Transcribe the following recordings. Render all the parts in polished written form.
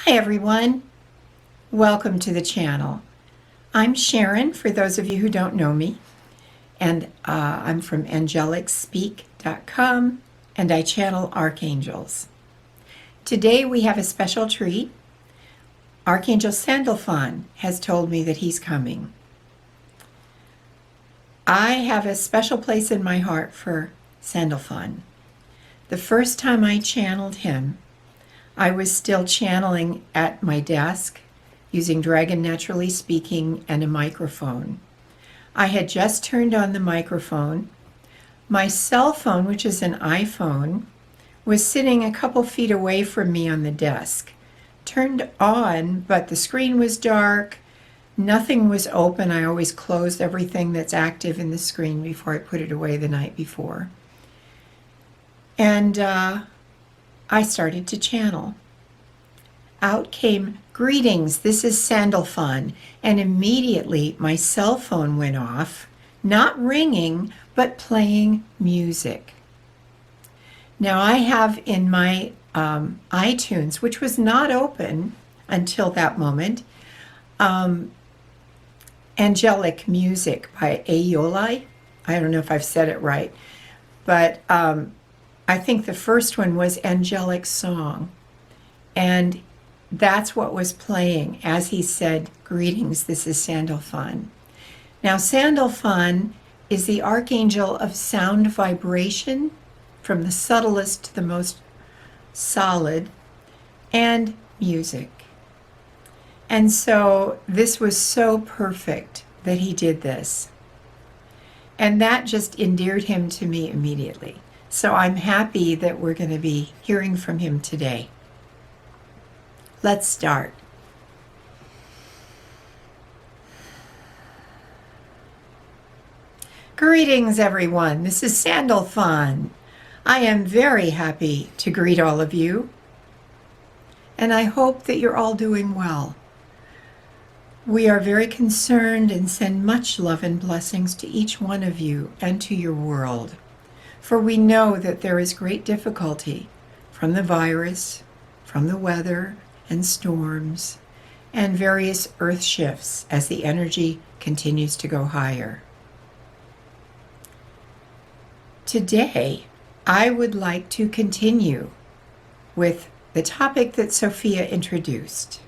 Hi everyone, welcome to the channel. I'm Sharon, for those of you who don't know me, and I'm from Angelics-Speak.com, and I channel archangels. Today we have a special treat. Archangel Sandalphon has told me that he's coming. I have a special place in my heart for Sandalphon. The first time I channeled him, I was still channeling at my desk using Dragon Naturally Speaking and a microphone. I had just turned on the microphone. My cell phone, which is an iPhone, was sitting a couple feet away from me on the desk. Turned on, but the screen was dark. Nothing was open. I always closed everything that's active in the screen before I put it away the night before. And I started to channel. Out came, "Greetings, this is Sandalphon," and immediately my cell phone went off, not ringing, but playing music. Now I have in my iTunes, which was not open until that moment, Angelic Music by Aeoli. I don't know if I've said it right, but I think the first one was Angelic Song, and that's what was playing as he said, "Greetings, this is Sandalphon." Now Sandalphon is the archangel of sound vibration, from the subtlest to the most solid, and music. And so this was so perfect that he did this. And that just endeared him to me immediately. So I'm happy that we're going to be hearing from him today. Let's start. Greetings, everyone. This is Sandalphon. I am very happy to greet all of you, and I hope that you're all doing well. We are very concerned and send much love and blessings to each one of you and to your world. For we know that there is great difficulty from the virus, from the weather and storms, and various earth shifts as the energy continues to go higher. Today, I would like to continue with the topic that Sophia introduced.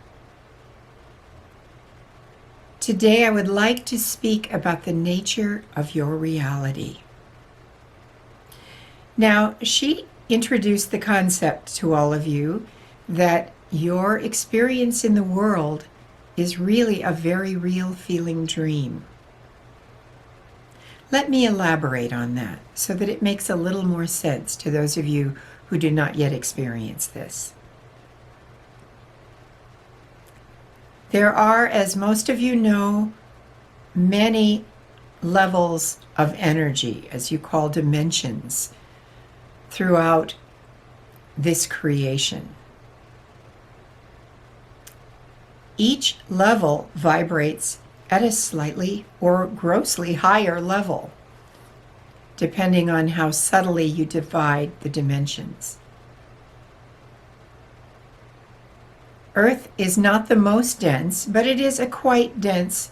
Today, I would like to speak about the nature of your reality. Now, she introduced the concept to all of you that your experience in the world is really a very real feeling dream. Let me elaborate on that so that it makes a little more sense to those of you who do not yet experience this. There are, as most of you know, many levels of energy, as you call dimensions, throughout this creation. Each level vibrates at a slightly or grossly higher level, depending on how subtly you divide the dimensions. Earth is not the most dense, but it is a quite dense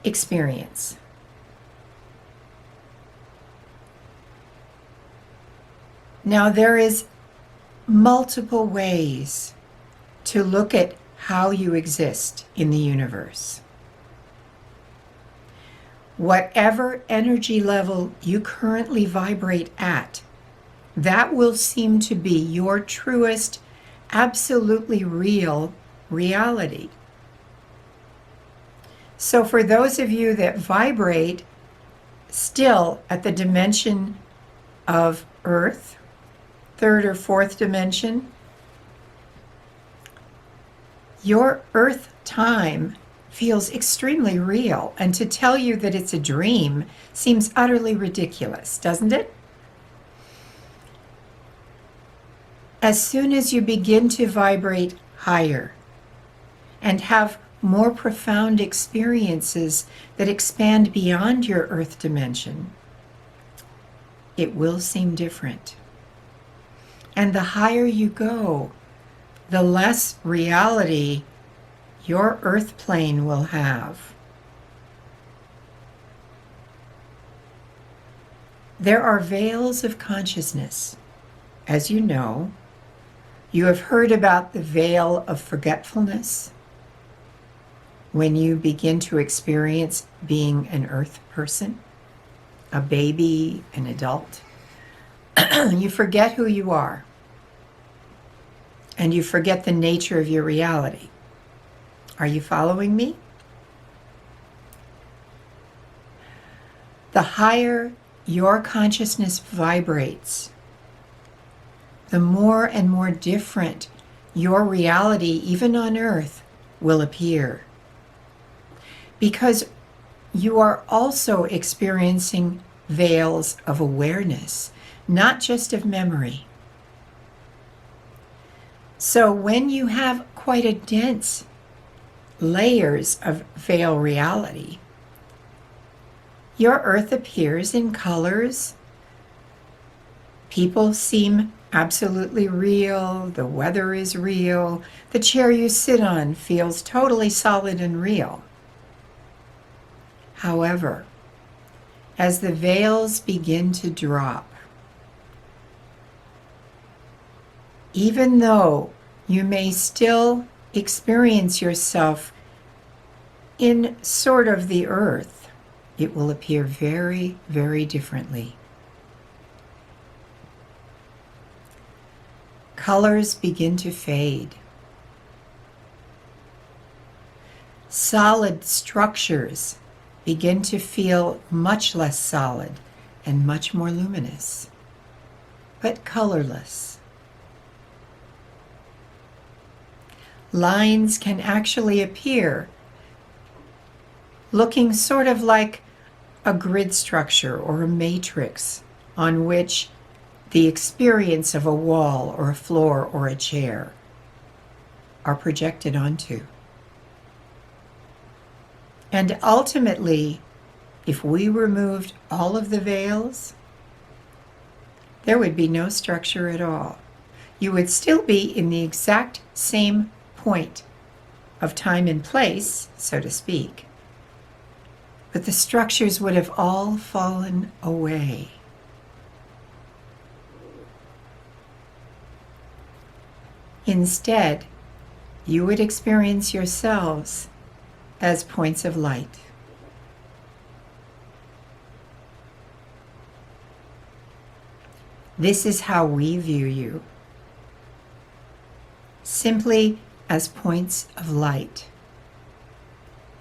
experience. Now, there is multiple ways to look at how you exist in the universe. Whatever energy level you currently vibrate at, that will seem to be your truest, absolutely real reality. So for those of you that vibrate still at the dimension of Earth, third or fourth dimension, your Earth time feels extremely real, and to tell you that it's a dream seems utterly ridiculous, doesn't it? As soon as you begin to vibrate higher and have more profound experiences that expand beyond your Earth dimension, it will seem different. And the higher you go, the less reality your earth plane will have. There are veils of consciousness. As you know, you have heard about the veil of forgetfulness when you begin to experience being an earth person, a baby, an adult. You forget who you are, and you forget the nature of your reality. Are you following me? The higher your consciousness vibrates, the more and more different your reality, even on earth, will appear. Because you are also experiencing veils of awareness, not just of memory. So when you have quite a dense layers of veil reality, your earth appears in colors. People seem absolutely real. The weather is real. The chair you sit on feels totally solid and real. However, as the veils begin to drop, even though you may still experience yourself in sort of the earth, it will appear very, very differently. Colors begin to fade. Solid structures begin to feel much less solid and much more luminous, but colorless. Lines can actually appear looking sort of like a grid structure or a matrix on which the experience of a wall or a floor or a chair are projected onto. And ultimately, if we removed all of the veils, there would be no structure at all. You would still be in the exact same point of time and place, so to speak, but the structures would have all fallen away. Instead, you would experience yourselves as points of light. This is how we view you. Simply as points of light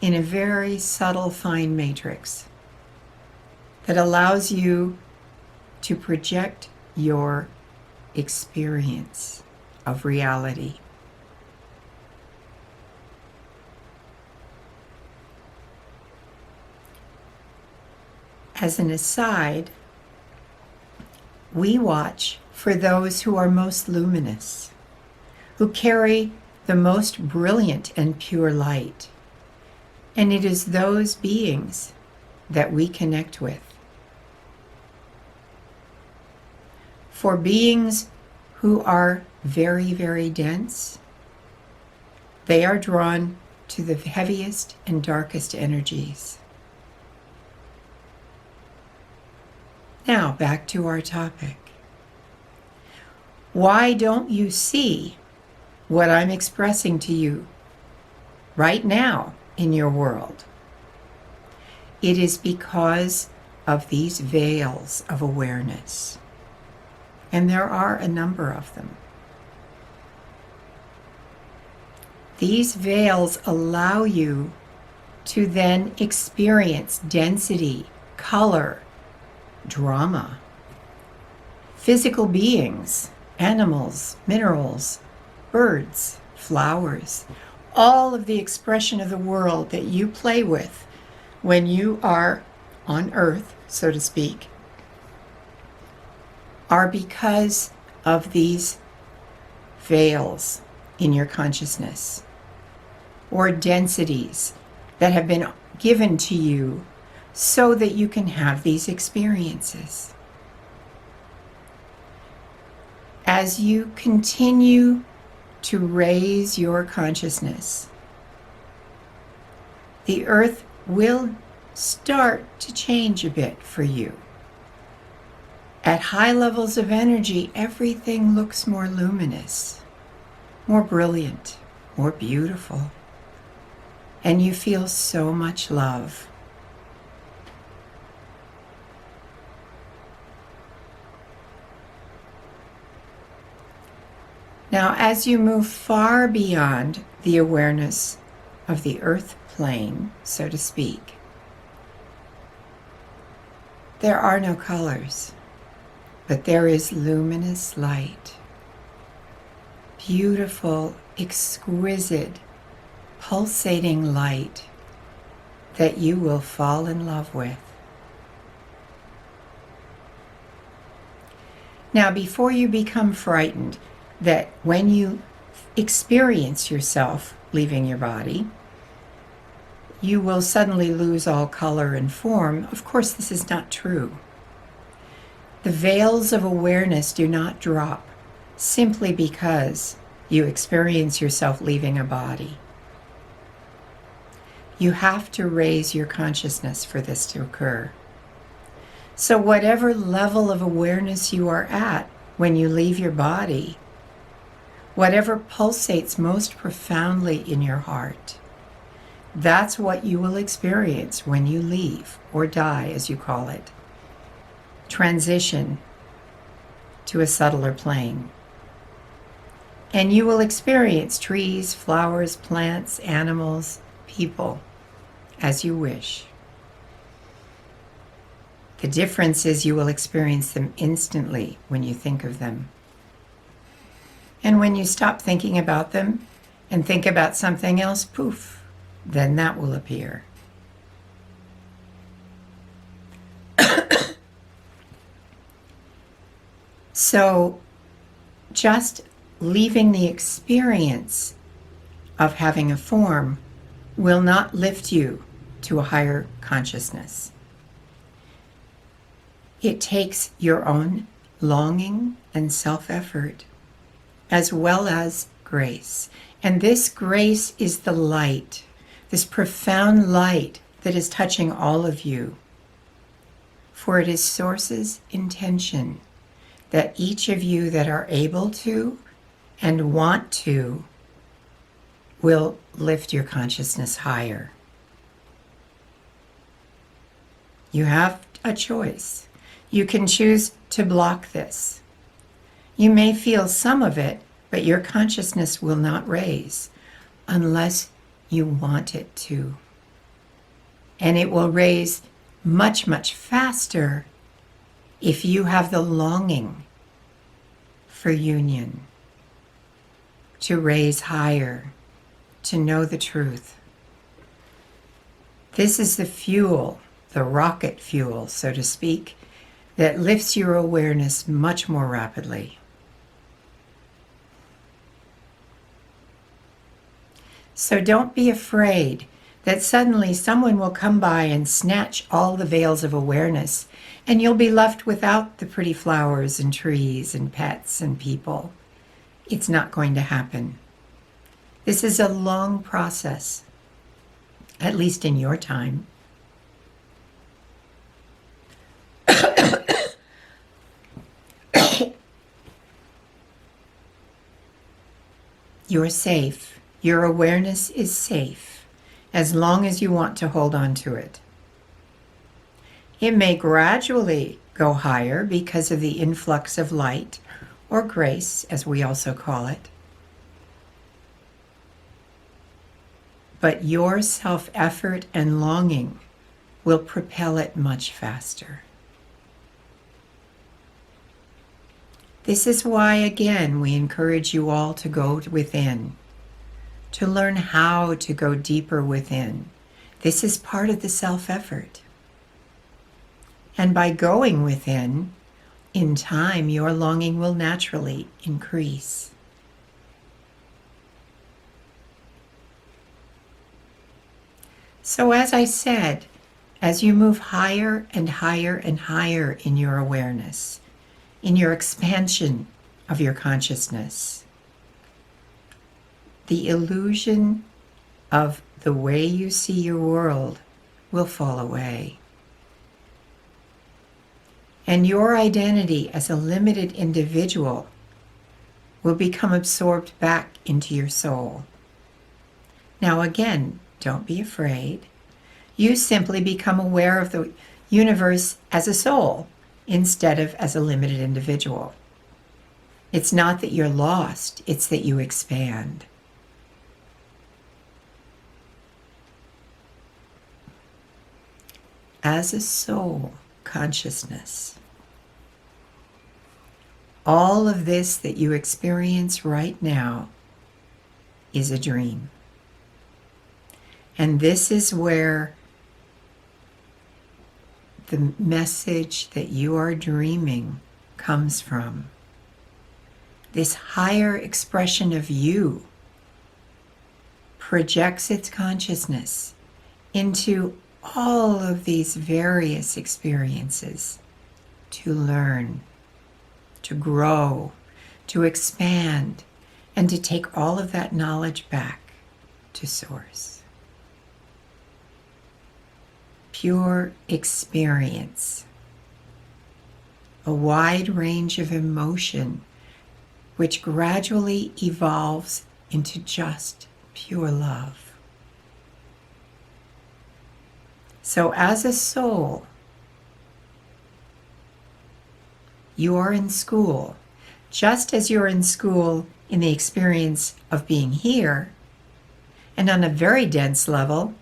in a very subtle, fine matrix that allows you to project your experience of reality. As an aside, we watch for those who are most luminous, who carry the most brilliant and pure light. And it is those beings that we connect with. For beings who are very, very dense, they are drawn to the heaviest and darkest energies. Now, back to our topic. Why don't you see what I'm expressing to you right now in your world? It is because of these veils of awareness. And there are a number of them. These veils allow you to then experience density, color, drama, physical beings, animals, minerals, birds, flowers, all of the expression of the world that you play with when you are on Earth, so to speak, are because of these veils in your consciousness or densities that have been given to you so that you can have these experiences. As you continue to raise your consciousness, the earth will start to change a bit for you. At high levels of energy, everything looks more luminous, more brilliant, more beautiful, and you feel so much love. Now, as you move far beyond the awareness of the earth plane, so to speak, there are no colors, but there is luminous light. Beautiful, exquisite, pulsating light that you will fall in love with. Now, before you become frightened that when you experience yourself leaving your body, you will suddenly lose all color and form, of course, this is not true. The veils of awareness do not drop simply because you experience yourself leaving a body. You have to raise your consciousness for this to occur. So whatever level of awareness you are at when you leave your body, whatever pulsates most profoundly in your heart, that's what you will experience when you leave, or die as you call it. Transition to a subtler plane. And you will experience trees, flowers, plants, animals, people, as you wish. The difference is you will experience them instantly when you think of them. And when you stop thinking about them and think about something else, poof, then that will appear. So just leaving the experience of having a form will not lift you to a higher consciousness. It takes your own longing and self-effort, as well as grace. And this grace is the light, this profound light that is touching all of you. For it is Source's intention that each of you that are able to and want to will lift your consciousness higher. You have a choice. You can choose to block this. You may feel some of it, but your consciousness will not raise unless you want it to. And it will raise much, much faster if you have the longing for union, to raise higher, to know the truth. This is the fuel, the rocket fuel, so to speak, that lifts your awareness much more rapidly. So don't be afraid that suddenly someone will come by and snatch all the veils of awareness, and you'll be left without the pretty flowers and trees and pets and people. It's not going to happen. This is a long process, at least in your time. You're safe. Your awareness is safe, as long as you want to hold on to it. It may gradually go higher because of the influx of light, or grace, as we also call it. But your self-effort and longing will propel it much faster. This is why, again, we encourage you all to go within, to learn how to go deeper within. This is part of the self-effort. And by going within, in time, your longing will naturally increase. So as I said, as you move higher and higher and higher in your awareness, in your expansion of your consciousness, the illusion of the way you see your world will fall away. And your identity as a limited individual will become absorbed back into your soul. Now again, don't be afraid. You simply become aware of the universe as a soul instead of as a limited individual. It's not that you're lost, it's that you expand. As a soul consciousness, all of this that you experience right now is a dream. And this is where the message that you are dreaming comes from. This higher expression of you projects its consciousness into all of these various experiences to learn, to grow, to expand, and to take all of that knowledge back to Source. Pure experience, a wide range of emotion which gradually evolves into just pure love. So as a soul, you are in school, just as you're in school in the experience of being here. And on a very dense level,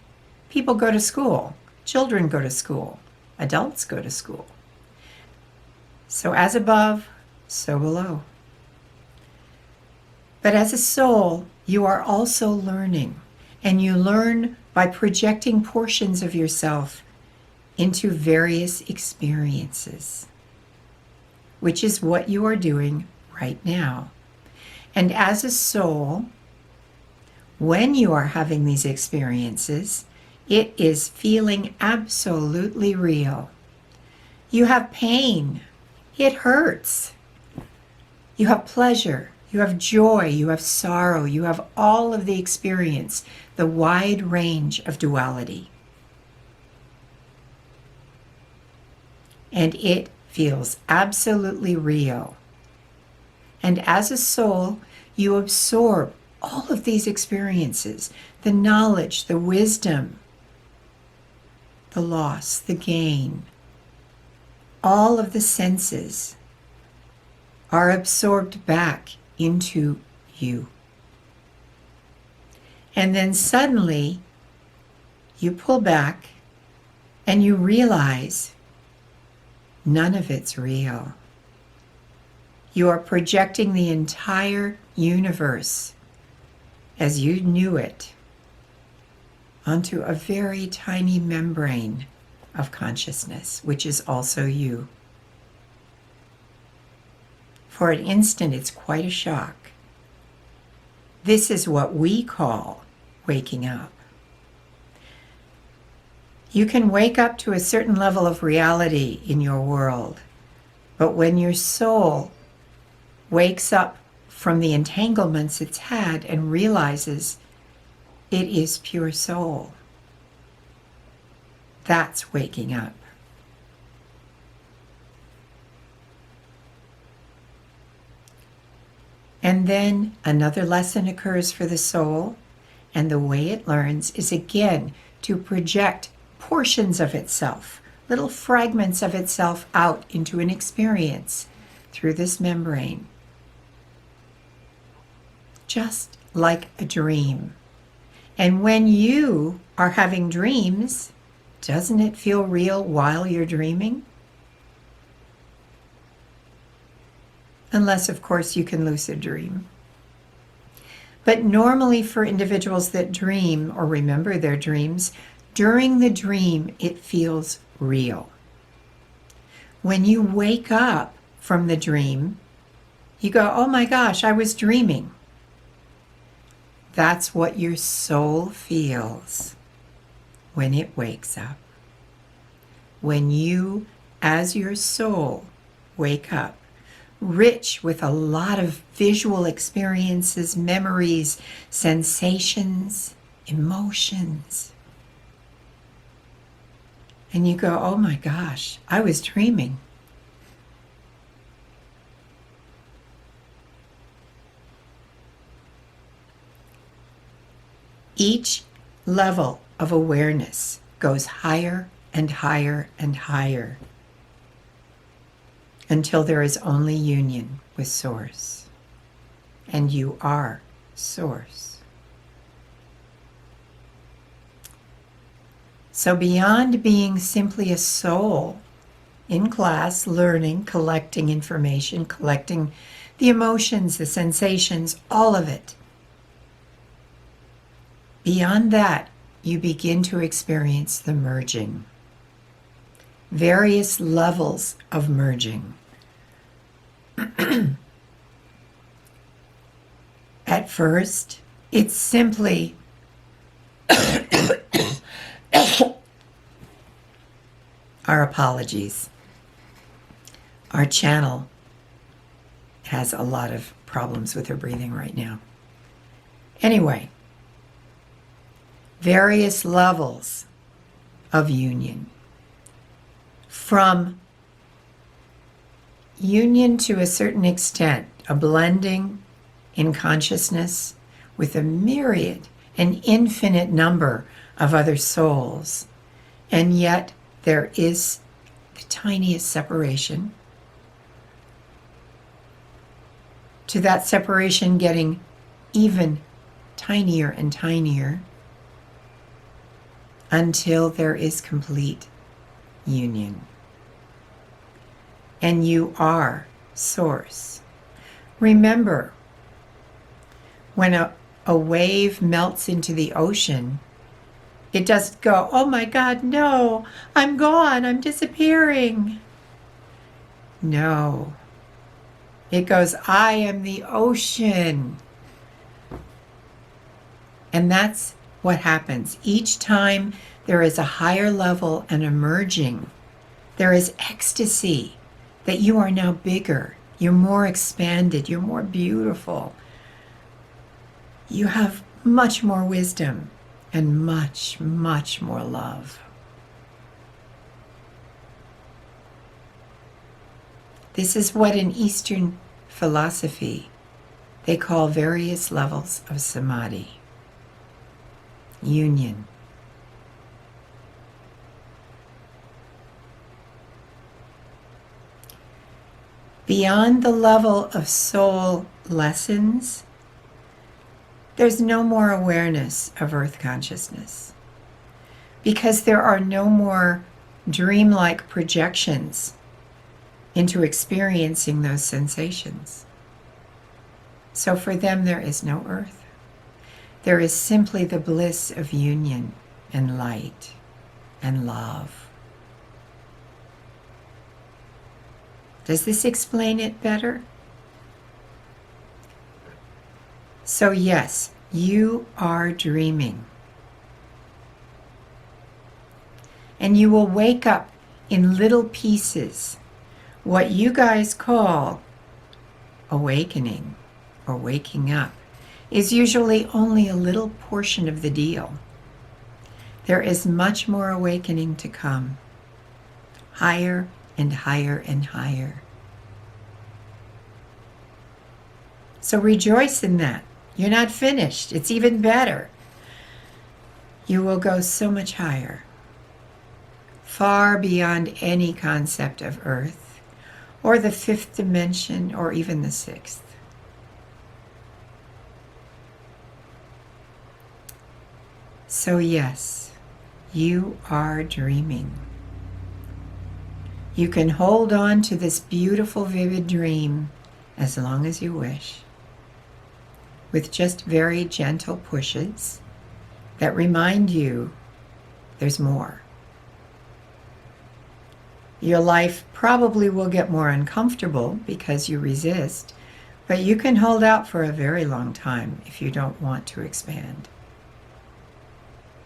people go to school, children go to school, adults go to school. So as above, so below. But as a soul, you are also learning, and you learn by projecting portions of yourself into various experiences, which is what you are doing right now. And as a soul, when you are having these experiences, it is feeling absolutely real. You have pain. It hurts. You have pleasure. You have joy. You have sorrow. You have all of the experience, the wide range of duality. And it feels absolutely real. And as a soul, you absorb all of these experiences, the knowledge, the wisdom, the loss, the gain. All of the senses are absorbed back into you. And then suddenly you pull back and you realize none of it's real. You are projecting the entire universe as you knew it onto a very tiny membrane of consciousness, which is also you. For an instant, it's quite a shock. This is what we call waking up. You can wake up to a certain level of reality in your world, but when your soul wakes up from the entanglements it's had and realizes it is pure soul, that's waking up. And then another lesson occurs for the soul, and the way it learns is again to project portions of itself, little fragments of itself out into an experience through this membrane. Just like a dream. And when you are having dreams, doesn't it feel real while you're dreaming? Unless, of course, you can lucid dream. But normally for individuals that dream or remember their dreams, during the dream it feels real. When you wake up from the dream, you go, oh my gosh, I was dreaming. That's what your soul feels when it wakes up. When you, as your soul, wake up, rich with a lot of visual experiences, memories, sensations, emotions. And you go, oh my gosh, I was dreaming. Each level of awareness goes higher and higher and higher until there is only union with Source. And you are Source. So beyond being simply a soul in class, learning, collecting information, collecting the emotions, the sensations, all of it, beyond that, you begin to experience the merging. Various levels of merging. At first, it's simply our apologies. Our channel has a lot of problems with her breathing right now. Anyway, various levels of union. From union to a certain extent, a blending in consciousness with a myriad, an infinite number of other souls. And yet there is the tiniest separation, to that separation getting even tinier and tinier until there is complete union. And you are Source. Remember, when a wave melts into the ocean, it doesn't go, oh my God, no, I'm gone, I'm disappearing. No. It goes, I am the ocean. And that's what happens. Each time there is a higher level and emerging, there is ecstasy that you are now bigger, you're more expanded, you're more beautiful. You have much more wisdom and much, much more love. This is what in Eastern philosophy they call various levels of samadhi. Union. Beyond the level of soul lessons, there's no more awareness of earth consciousness, because there are no more dreamlike projections into experiencing those sensations. So for them, there is no earth. There is simply the bliss of union and light and love. Does this explain it better? So yes, you are dreaming. And you will wake up in little pieces. What you guys call awakening or waking up is usually only a little portion of the deal. There is much more awakening to come. Higher and higher and higher. So rejoice in that. You're not finished. It's even better. You will go so much higher, far beyond any concept of earth, or the fifth dimension, or even the sixth. So yes, you are dreaming. You can hold on to this beautiful, vivid dream as long as you wish, with just very gentle pushes that remind you there's more. Your life probably will get more uncomfortable because you resist, but you can hold out for a very long time if you don't want to expand.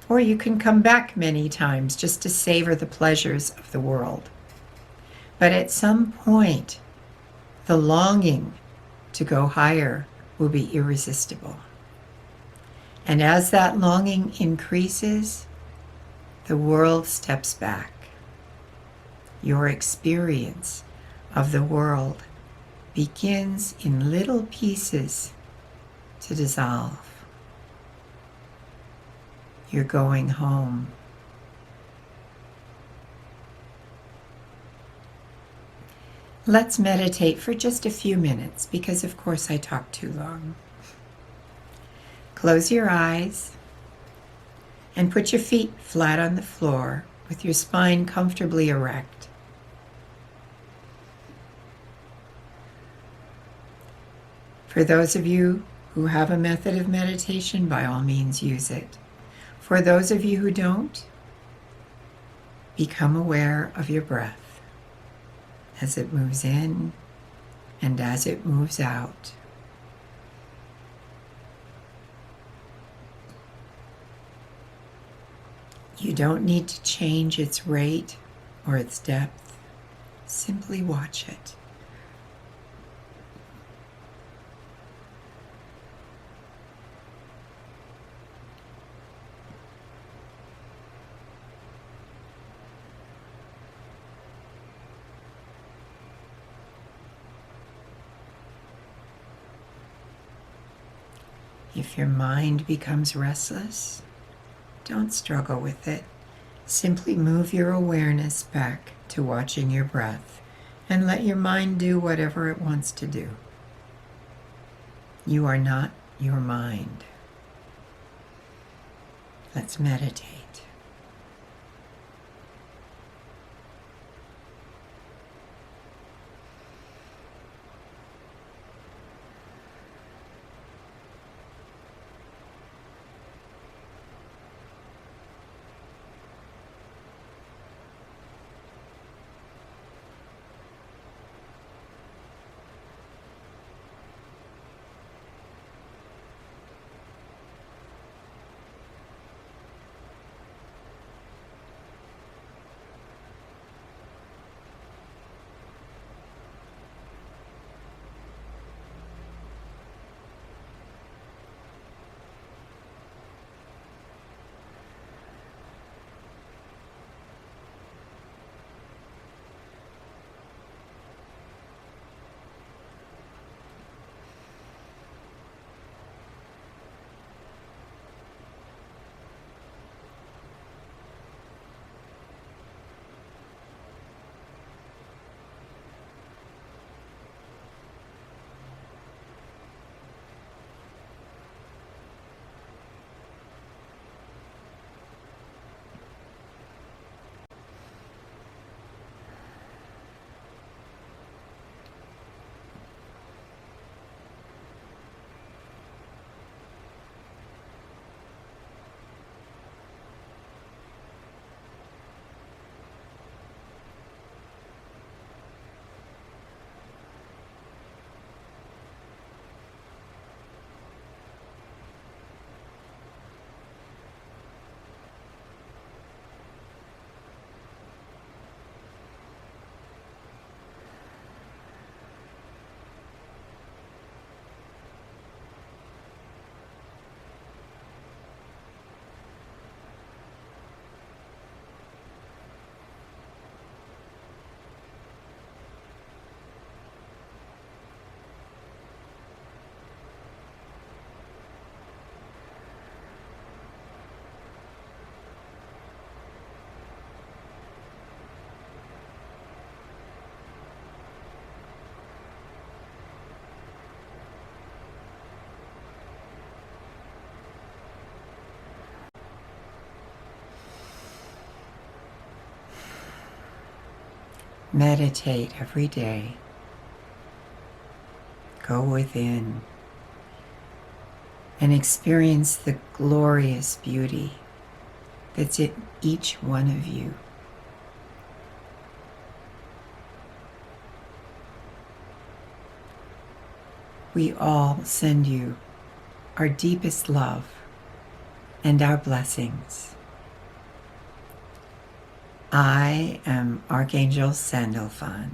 Or you can come back many times just to savor the pleasures of the world. But at some point, the longing to go higher will be irresistible. And as that longing increases, the world steps back. Your experience of the world begins in little pieces to dissolve. You're going home. Let's meditate for just a few minutes because, of course, I talk too long. Close your eyes and put your feet flat on the floor with your spine comfortably erect. For those of you who have a method of meditation, by all means use it. For those of you who don't, become aware of your breath as it moves in and as it moves out. You don't need to change its rate or its depth. Simply watch it. If your mind becomes restless, don't struggle with it. Simply move your awareness back to watching your breath and let your mind do whatever it wants to do. You are not your mind. Let's meditate. Meditate every day. Go within and experience the glorious beauty that's in each one of you. We all send you our deepest love and our blessings. I am Archangel Sandalphon.